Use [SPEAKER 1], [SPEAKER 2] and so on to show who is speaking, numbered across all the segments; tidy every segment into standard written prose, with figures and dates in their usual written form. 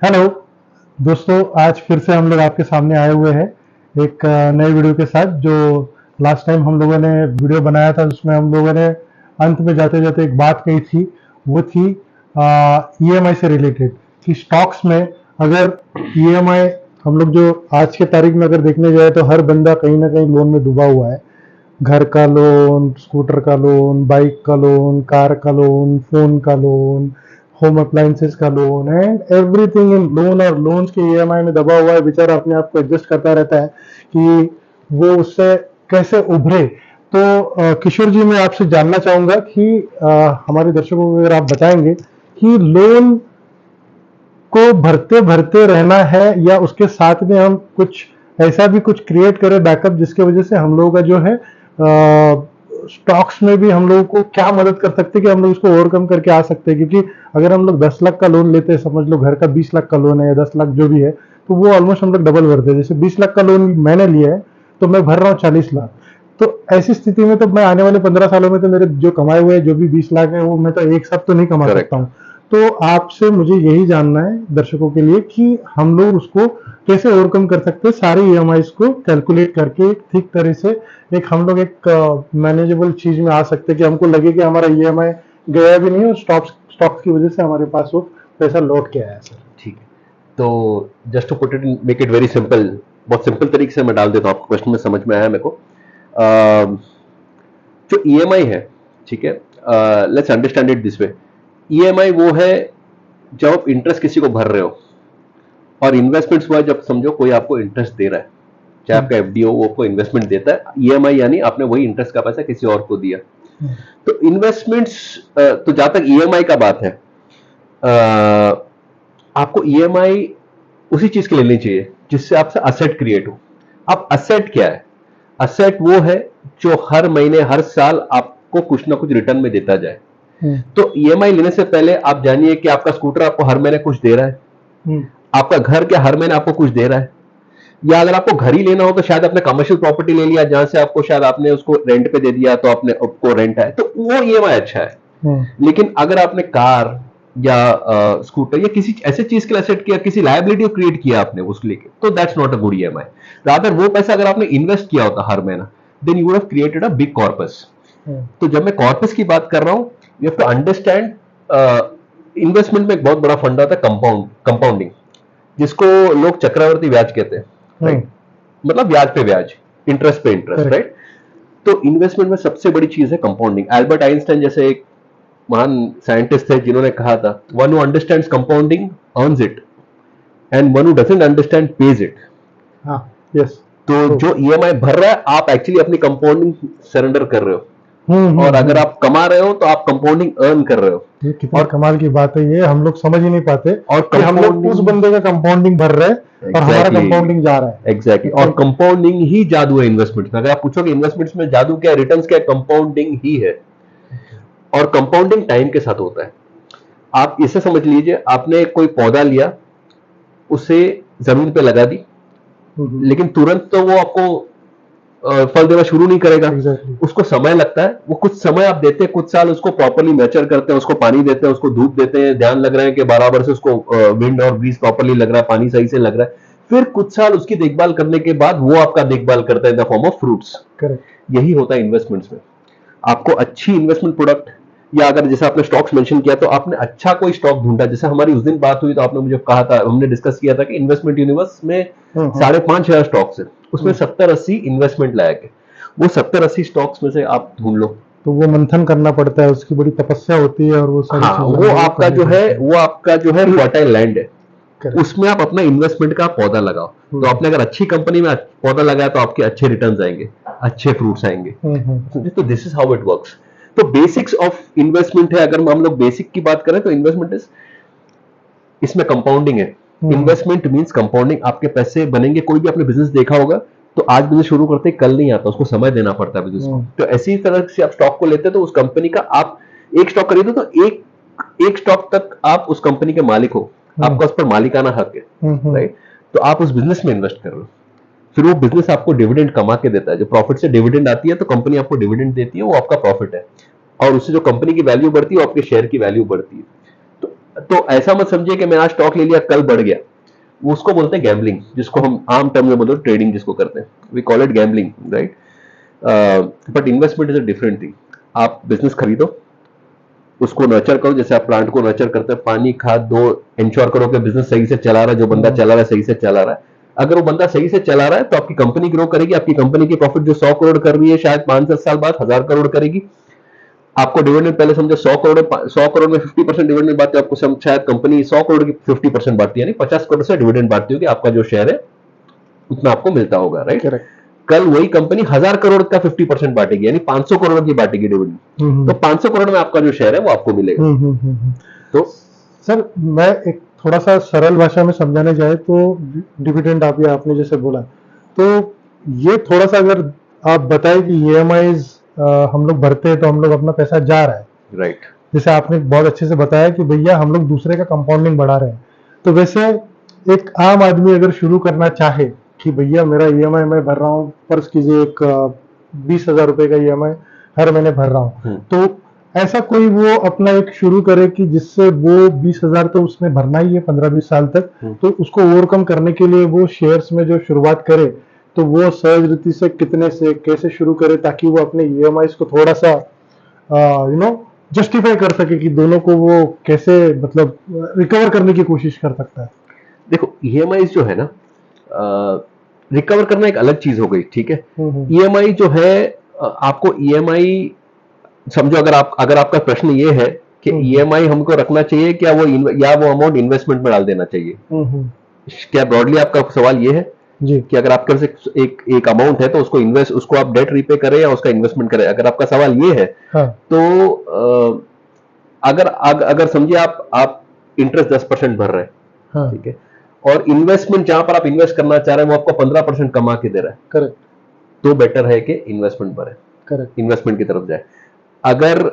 [SPEAKER 1] Hello दोस्तों, आज फिर से हम लोग आपके सामने आए हुए हैं एक नए वीडियो के साथ। जो लास्ट टाइम हम लोगों ने वीडियो बनाया था उसमें हम लोगों ने अंत में जाते जाते एक बात कही थी, वो थी ईएमआई से रिलेटेड कि स्टॉक्स में अगर ईएमआई हम लोग जो आज के तारीख में अगर देखने जाए तो हर बंदा कहीं ना कहीं लोन में डूबा हुआ है। घर का लोन, स्कूटर का लोन, बाइक का लोन, कार का लोन, फोन का लोन, होम अप्लायंसेस का loan and everything in loan, और लोन्स के ईएमआई में दबा हुआ है। बेचारा अपने आप को एडजस्ट करता रहता है कि वो उससे कैसे उभरे। तो किशोर जी, मैं आपसे जानना चाहूंगा कि हमारे दर्शकों को अगर आप बताएंगे कि लोन को भरते भरते रहना है या उसके साथ में हम कुछ ऐसा भी कुछ क्रिएट करें बैकअप, जिसके वजह से हम लोगों का जो है स्टॉक्स में भी हम लोगों को क्या मदद कर सकते हैं कि हम लोग इसको ओवरकम करके आ सकते हैं। क्योंकि अगर हम लोग 10 लाख का लोन लेते हैं, समझ लो घर का 20 लाख का लोन है या 10 लाख जो भी है, तो वो ऑलमोस्ट हम लोग डबल भरते हैं। जैसे 20 लाख का लोन मैंने लिया है तो मैं भर रहा हूँ 40 लाख। तो ऐसी स्थिति में तो मैं आने वाले 15 सालों में तो मेरे जो कमाए हुए जो भी 20 लाख है वो मैं तो एक साथ तो नहीं कमा
[SPEAKER 2] करेक्ट।
[SPEAKER 1] सकता हूँ। तो आपसे मुझे यही जानना है दर्शकों के लिए कि हम लोग उसको कैसे ओवरकम कर सकते हैं, सारे ईएमआईज को कैलकुलेट करके एक ठीक तरह से एक हम लोग एक मैनेजेबल चीज में आ सकते हैं कि हमको लगे कि हमारा ईएमआई गया भी नहीं और स्टॉक्स स्टॉक्स की वजह से हमारे पास वो पैसा लौट के आया। सर
[SPEAKER 2] ठीक है, तो just to put it make it very simple, बहुत सिंपल तरीके से मैं डाल देता हूँ, आपको क्वेश्चन में समझ में आया मेरे को। जो ईएमआई है, ठीक है, let's understand it this way. EMI वो है जब आप इंटरेस्ट किसी को भर रहे हो, और इन्वेस्टमेंट्स हुआ जब समझो कोई आपको इंटरेस्ट दे रहा है, चाहे आपका एफडी हो, वो आपको इन्वेस्टमेंट देता है। ईएमआई यानी आपने वही इंटरेस्ट का पैसा किसी और को दिया। तो इन्वेस्टमेंट्स, तो जहां तक ईएमआई का बात है, आपको ईएमआई उसी चीज के लिए लेनी चाहिए जिससे आपसे असेट क्रिएट हो। अब असेट क्या है? असेट वो है जो हर महीने हर साल आपको कुछ ना कुछ रिटर्न में देता जाए। तो ईएमआई लेने से पहले आप जानिए कि आपका स्कूटर आपको हर महीने कुछ दे रहा है, आपका घर क्या हर महीने आपको कुछ दे रहा है, या अगर आपको घर ही लेना हो तो शायद आपने कमर्शियल प्रॉपर्टी ले लिया जहां से आपको शायद आपने उसको रेंट पे दे दिया, तो आपको रेंट है, तो वो ईएमआई अच्छा है। लेकिन अगर आपने कार या स्कूटर या किसी ऐसे चीज के लिए एसेट किया, किसी लायबिलिटी क्रिएट किया आपने उसके लिए, तो that's not a good EMI. Rather वो पैसा अगर आपने इन्वेस्ट किया होता हर महीना, then you would have created a big corpus. तो जब मैं कॉर्पस की बात कर रहा हूं, you have to understand, investment में एक बहुत बड़ा फंडा होता है कंपाउंडिंग, जिसको लोग चक्रवर्ती ब्याज कहते हैं, राइट? मतलब ब्याज पे ब्याज, इंटरेस्ट पे इंटरेस्ट, राइट? तो इन्वेस्टमेंट में सबसे बड़ी चीज है कंपाउंडिंग। एल्बर्ट आइंस्टाइन जैसे एक महान साइंटिस्ट थे जिन्होंने कहा था, one who understands compounding earns it, and one who doesn't understand page it.
[SPEAKER 1] हाँ, यस।
[SPEAKER 2] तो जो ईएमआई भर रहा है, आप एक्चुअली अपनी कंपाउंडिंग सरेंडर कर रहे हो, और अगर आप कमा रहे हो तो आप कंपाउंडिंग अर्न कर रहे हो।
[SPEAKER 1] ये कितनी
[SPEAKER 2] और
[SPEAKER 1] कमाल की बात है, ये हम लोग समझ ही नहीं पाते
[SPEAKER 2] और
[SPEAKER 1] कि हम लोग उस बंदे का कंपाउंडिंग भर रहे हैं और हमारा कंपाउंडिंग जा रहा है।
[SPEAKER 2] एग्जैक्टली, और कंपाउंडिंग ही जादू है इन्वेस्टमेंट में। अगर आप पूछोगे इन्वेस्टमेंट्स में जादू क्या है, रिटर्न्स क्या है, कंपाउंडिंग ही है। और कंपाउंडिंग टाइम के साथ होता है। आप इसे समझ लीजिए, आपने कोई पौधा लिया, उसे जमीन पे लगा दी, लेकिन तुरंत तो वो आपको फल देना शुरू नहीं करेगा। उसको समय लगता है, वो कुछ समय आप देते हैं, कुछ साल उसको प्रॉपर्ली मैच्योर करते हैं, उसको पानी देते हैं, उसको धूप देते हैं, ध्यान लग रहा है कि बराबर से उसको विंड और ब्रीज प्रॉपर्ली लग रहा है, पानी सही से लग रहा है। फिर कुछ साल उसकी देखभाल करने के बाद वो आपका देखभाल करता है in the form of fruits. यही होता है इन्वेस्टमेंट्स में। आपको अच्छी इन्वेस्टमेंट प्रोडक्ट, या अगर जैसे आपने स्टॉक्स मेंशन किया, तो आपने अच्छा कोई स्टॉक ढूंढा। जैसे हमारी उस दिन बात हुई तो आपने मुझे कहा था, हमने डिस्कस किया था कि इन्वेस्टमेंट यूनिवर्स में 5,500 स्टॉक्स है, उसमें 70-80 इन्वेस्टमेंट लायक है। वो 70-80 स्टॉक्स में से आप ढूंढ लो।
[SPEAKER 1] तो वो मंथन करना पड़ता है, उसकी बड़ी तपस्या होती है, और वो सारी
[SPEAKER 2] वो आपका जो है फर्टाइल लैंड है, उसमें आप अपना इन्वेस्टमेंट का पौधा लगाओ। तो आपने अगर अच्छी कंपनी में पौधा लगाया तो आपके अच्छे रिटर्न्स आएंगे, अच्छे फ्रूट्स आएंगे। तो this is how it works. तो बेसिक्स ऑफ इन्वेस्टमेंट है, अगर हम लोग बेसिक की बात करें तो इन्वेस्टमेंट इज, इसमें कंपाउंडिंग है। Investment means compounding. आपके पैसे बनेंगे। कोई भी आपने बिजनेस देखा होगा, तो आज बिजनेस शुरू करते कल नहीं आता, उसको समय देना पड़ता है बिजनेस को। तो ऐसी तरह से आप स्टॉक को लेते हैं, तो उस कंपनी का आप एक स्टॉक खरीदो तो एक स्टॉक तक आप उस कंपनी के मालिक हो, आपका उस पर मालिकाना हक है, राइट? तो आप उस बिजनेस में इन्वेस्ट कर रहे हो, फिर वो बिजनेस आपको डिविडेंड कमा के देता है। जो प्रॉफिट से डिविडेंड आती है, तो कंपनी आपको डिविडेंड देती है, वो आपका प्रॉफिट है, और उससे जो कंपनी की वैल्यू बढ़ती है, वो आपके शेयर की वैल्यू बढ़ती है। तो तो ऐसा मत समझिए कि मैं आज स्टॉक ले लिया कल बढ़ गया, वो उसको बोलते हैं गैम्बलिंग, जिसको हम आम टर्म में बोलते हैं ट्रेडिंग जिसको करते हैं, we call it gambling, right. But investment is a different thing. आप बिजनेस खरीदो, उसको नर्चर करो, जैसे आप प्लांट को नर्चर करते हैं, पानी खाद दो, इंश्योर करो कि बिजनेस सही से चला रहा है, जो बंदा चला रहा है सही से चला रहा है। अगर वो बंदा सही से चला रहा है तो आपकी कंपनी ग्रो करेगी, आपकी कंपनी की प्रॉफिट जो 100 करोड़ कर रही है शायद 5-10 साल बाद 1000 करोड़ करेगी। आपको डिविडेंड पहले समझो 100 करोड़ में 50% डिविडेंड बांटते हो, आपको शायद कंपनी 100 करोड़ की 50% बांटती है, यानी 50 करोड़ से डिविडेंड बांटती होगी, आपका जो शेयर है उतना आपको मिलता होगा, राइट।
[SPEAKER 1] करेक्ट।
[SPEAKER 2] कल वही कंपनी 1000 करोड़ का 50% बांटेगी, यानी 500 करोड़ की बांटेगी डिविडेंड, तो 500 करोड़ में आपका जो शेयर है वो आपको मिलेगा।
[SPEAKER 1] तो सर मैं एक थोड़ा सा सरल भाषा में समझाने जाए तो डिविडेंड आपने जैसे बोला, तो ये थोड़ा सा अगर आप बताएं कि ईएमआईज हम लोग भरते हैं तो हम लोग अपना पैसा जा रहा है,
[SPEAKER 2] राइट।
[SPEAKER 1] जैसे आपने बहुत अच्छे से बताया कि भैया हम लोग दूसरे का कंपाउंडिंग बढ़ा रहे हैं, तो वैसे एक आम आदमी अगर शुरू करना चाहे कि भैया मेरा ईएमआई मैं भर रहा हूँ, फर्ज कीजिए एक 20,000 रुपए का ईएमआई हर महीने भर रहा हूँ, तो ऐसा कोई वो अपना एक शुरू करे कि जिससे वो 20,000 तो उसने भरना ही है 15-20 साल तक, तो उसको ओवरकम करने के लिए वो शेयर्स में जो शुरुआत करे, तो वो सहज रीति से कितने से कैसे शुरू करे ताकि वो अपने ईएमआई को थोड़ा सा जस्टिफाई कर सके कि दोनों को वो कैसे मतलब रिकवर करने की कोशिश कर सकता है।
[SPEAKER 2] देखो ईएमआई जो है ना, रिकवर करना एक अलग चीज हो गई, ठीक है। ईएमआई जो है, आपको ईएमआई समझो, अगर आपका प्रश्न ये है कि ईएमआई हमको रखना चाहिए क्या वो या वो अमाउंट इन्वेस्टमेंट में डाल देना चाहिए, क्या ब्रॉडली आपका सवाल ये है
[SPEAKER 1] जी
[SPEAKER 2] कि अगर आपके पास एक अमाउंट है तो उसको आप डेट रीपे करें या उसका इन्वेस्टमेंट करें, अगर आपका सवाल ये है,
[SPEAKER 1] हाँ।
[SPEAKER 2] तो अगर समझिए आप इंटरेस्ट 10% भर रहे हैं,
[SPEAKER 1] हाँ।
[SPEAKER 2] ठीक है, और इन्वेस्टमेंट जहां पर आप इन्वेस्ट करना चाह रहे हैं वो आपको 15% कमा के दे रहा है,
[SPEAKER 1] करेक्ट,
[SPEAKER 2] तो बेटर है कि इन्वेस्टमेंट भरे,
[SPEAKER 1] करेक्ट,
[SPEAKER 2] इन्वेस्टमेंट की तरफ जाए। अगर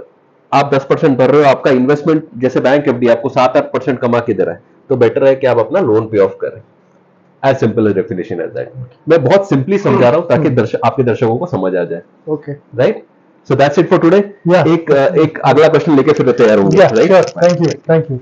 [SPEAKER 2] आप 10% भर रहे हो, आपका इन्वेस्टमेंट जैसे बैंक एफडी आपको 7-8% कमा के दे रहा है, तो बेटर है कि आप अपना लोन पे ऑफ करें। As simple as definition as that. मैं बहुत सिंपली समझा रहा हूं ताकि आपके दर्शकों को समझ आ जाए।
[SPEAKER 1] Okay,
[SPEAKER 2] right, so that's it for today. एक अगला क्वेश्चन लेके फिर तैयार होंगे, राइट।
[SPEAKER 1] Thank you.